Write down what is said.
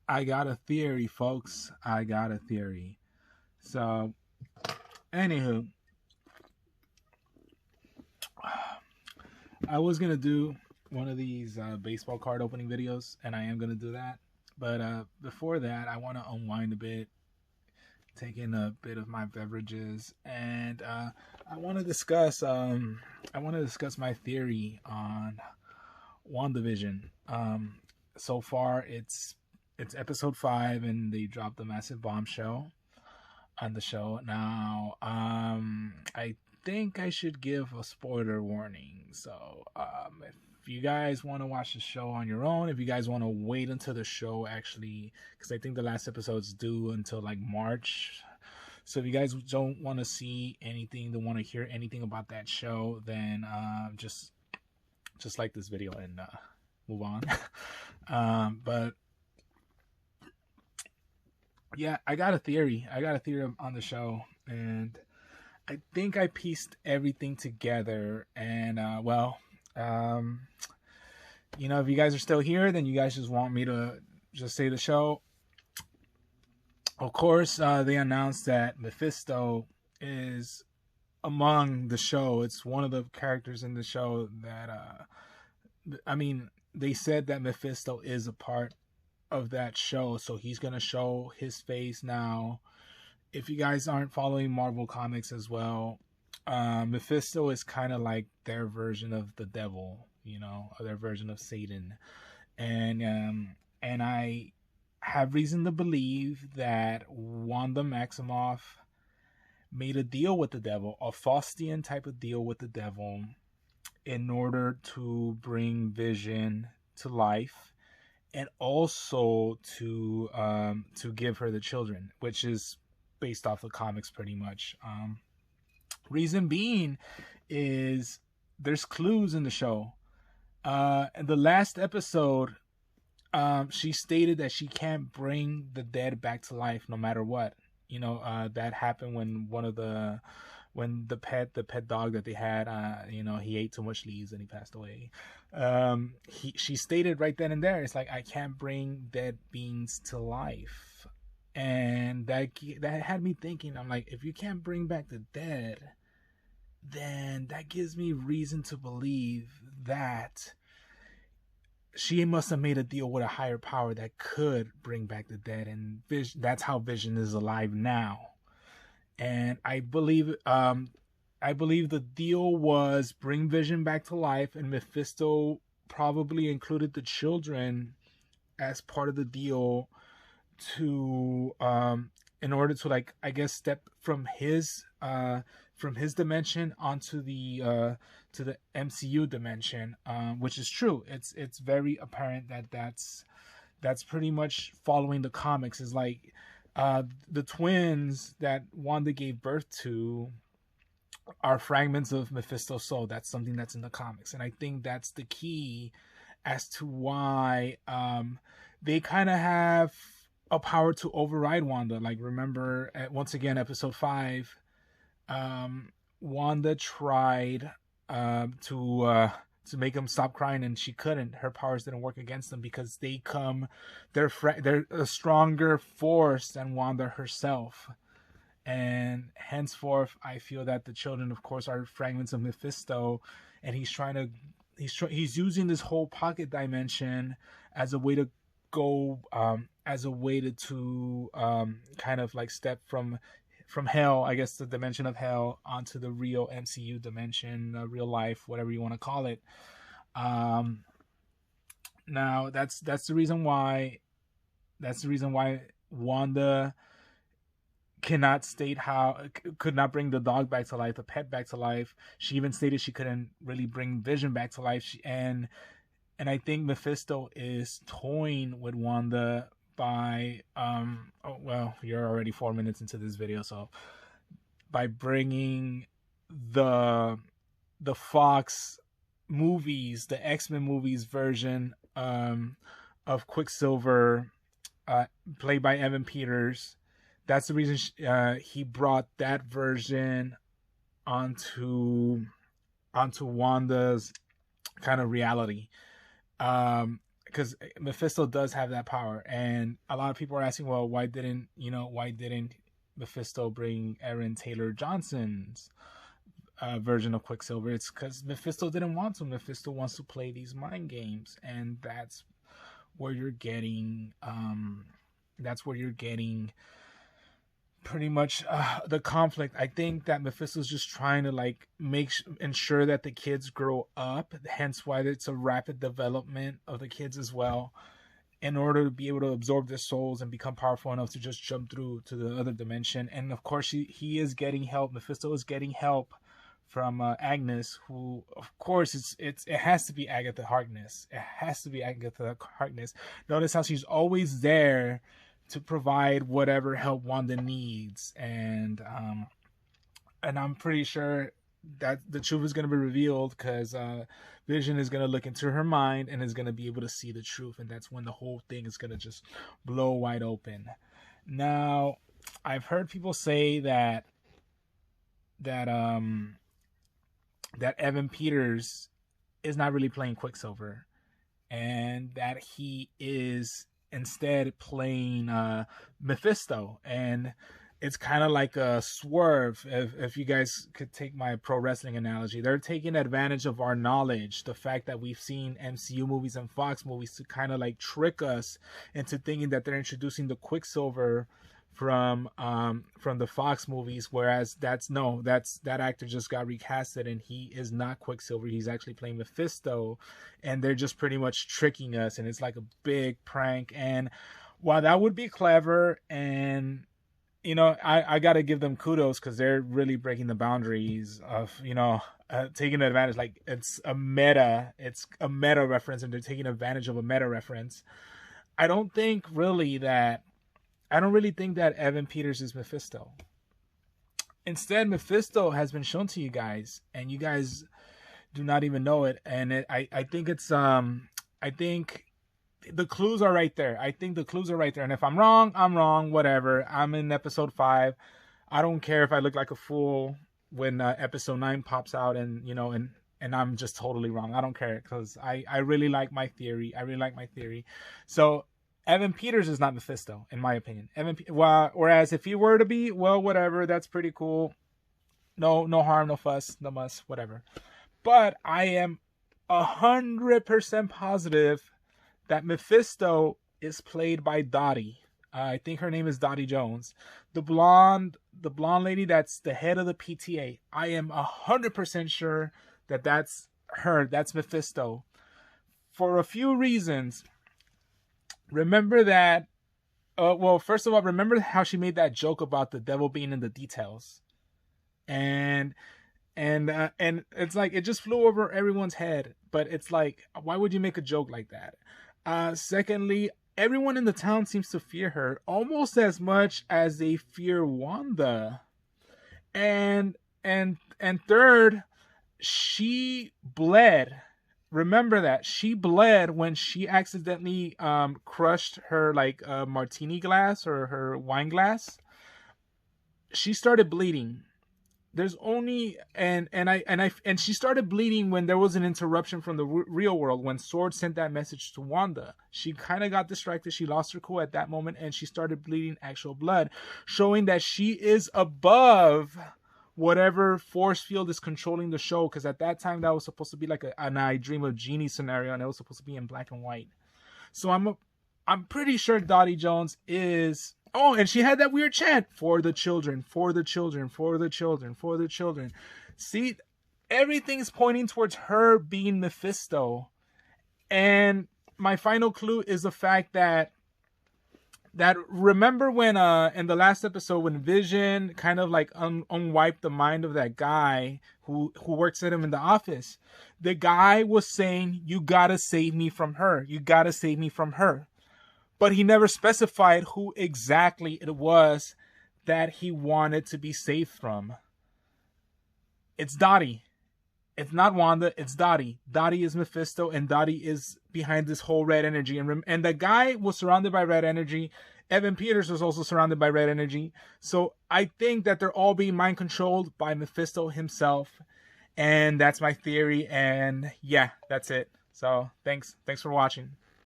I got a theory, folks. I got a theory. So, anywho, I was gonna do one of these baseball card opening videos, and I am gonna do that. But before that, I want to unwind a bit, take in a bit of my beverages, and I want to discuss. I want to discuss my theory on Wandavision. So far, it's episode 5, and they dropped a massive bombshell on the show. Now, I think I should give a spoiler warning. So, if you guys want to watch the show on your own, if you guys want to wait until the show actually, because I think the last episode's due until like March. So if you guys don't want to see anything, don't want to hear anything about that show, then just like this video and move on. But yeah, I got a theory. On the show, and I think I pieced everything together. And if you guys are still here, then you guys just want me to just say the show. Of course, they announced that Mephisto is among the show. It's one of the characters in the show that, they said that Mephisto is a part of that show, so he's going to show his face now. If you guys aren't following Marvel Comics as well, Mephisto is kind of like their version of the devil, or their version of Satan. And I have reason to believe that Wanda Maximoff made a deal with the devil, a Faustian type of deal with the devil, in order to bring Vision to life, and also to give her the children, which is based off the comics pretty much. Reason being is there's clues in the show. In the last episode, she stated that she can't bring the dead back to life no matter what. That happened when the pet dog that they had, he ate too much leaves and he passed away. She stated right then and there, it's like, I can't bring dead beings to life. And that had me thinking, I'm like, if you can't bring back the dead, then that gives me reason to believe that she must have made a deal with a higher power that could bring back the dead, and that's how Vision is alive now. And I believe the deal was bring Vision back to life, and Mephisto probably included the children as part of the deal to in order to, like, I guess, step from his dimension onto the to the MCU dimension, which is true. It's very apparent that that's pretty much following the comics. Is like the twins that Wanda gave birth to are fragments of Mephisto's soul. That's something that's in the comics, and I think that's the key as to why they kind of have a power to override Wanda. Like, remember, once again, episode 5, Wanda tried to make him stop crying, and she couldn't. Her powers didn't work against them because they're a stronger force than Wanda herself. And henceforth, I feel that the children, of course, are fragments of Mephisto, and he's using this whole pocket dimension as a way to go, kind of like step from hell, I guess, the dimension of hell, onto the real MCU dimension, real life, whatever you want to call it. Now that's the reason why Wanda could not bring the dog back to life, the pet back to life. She even stated she couldn't really bring Vision back to life. And I think Mephisto is toying with Wanda by you're already 4 minutes into this video, so by bringing the Fox movies, the X-Men movies version of Quicksilver, played by Evan Peters. That's the reason he brought that version onto Wanda's kind of reality. because Mephisto does have that power, and a lot of people are asking, well, why didn't Mephisto bring Aaron Taylor Johnson's version of Quicksilver? It's because Mephisto didn't want to. Mephisto wants to play these mind games, and that's where you're getting pretty much the conflict. I think that Mephisto's just trying to like ensure that the kids grow up, hence why it's a rapid development of the kids as well, in order to be able to absorb their souls and become powerful enough to just jump through to the other dimension. And of course he is getting help. Mephisto is getting help from Agnes, who of course it has to be Agatha Harkness. It has to be Agatha Harkness. Notice how she's always there to provide whatever help Wanda needs, and I'm pretty sure that the truth is going to be revealed, because Vision is going to look into her mind and is going to be able to see the truth, and that's when the whole thing is going to just blow wide open. Now, I've heard people say that Evan Peters is not really playing Quicksilver, and that he is instead playing Mephisto, and it's kind of like a swerve. If you guys could take my pro wrestling analogy, they're taking advantage of our knowledge, the fact that we've seen MCU movies and Fox movies, to kind of like trick us into thinking that they're introducing the Quicksilver from the Fox movies, whereas that actor just got recasted and he is not Quicksilver. He's actually playing Mephisto, and they're just pretty much tricking us, and it's like a big prank. And while that would be clever, and I gotta give them kudos, because they're really breaking the boundaries of taking advantage. Like, it's a meta reference, and they're taking advantage of a meta reference. I don't really think that Evan Peters is Mephisto. Instead, Mephisto has been shown to you guys, and you guys do not even know it. And I think the clues are right there. And if I'm wrong, I'm wrong. Whatever. I'm in episode 5. I don't care if I look like a fool when episode 9 pops out, and I'm just totally wrong. I don't care, because I really like my theory. So Evan Peters is not Mephisto, in my opinion. Whereas if he were to be, well, whatever, that's pretty cool. No harm, no fuss, no muss, whatever. But I am 100% positive that Mephisto is played by Dottie. I think her name is Dottie Jones, the blonde lady that's the head of the PTA. I am 100% sure that that's her. That's Mephisto, for a few reasons. Remember that, first of all, remember how she made that joke about the devil being in the details, and it's like it just flew over everyone's head. But it's like, why would you make a joke like that? Secondly, everyone in the town seems to fear her almost as much as they fear Wanda, and third, she bled. Remember that she bled when she accidentally crushed her martini glass, or her wine glass. She started bleeding. There's only and she started bleeding when there was an interruption from the real world, when Sword sent that message to Wanda. She kind of got distracted. She lost her cool at that moment, and she started bleeding actual blood, showing that she is above whatever force field is controlling the show, because at that time that was supposed to be like an I Dream of Jeannie scenario, and it was supposed to be in black and white. So I'm pretty sure Dottie Jones is. Oh, and she had that weird chant, for the children, for the children, for the children, for the children. See, everything's pointing towards her being Mephisto. And my final clue is the fact that remember when in the last episode, when Vision kind of like unwiped the mind of that guy who works at him in the office, the guy was saying, you gotta save me from her, you gotta save me from her. But he never specified who exactly it was that he wanted to be saved from. It's Dottie. It's not Wanda, it's Dottie. Dottie is Mephisto, and Dottie is behind this whole red energy. And the guy was surrounded by red energy. Evan Peters was also surrounded by red energy. So I think that they're all being mind controlled by Mephisto himself. And that's my theory. And yeah, that's it. So thanks for watching.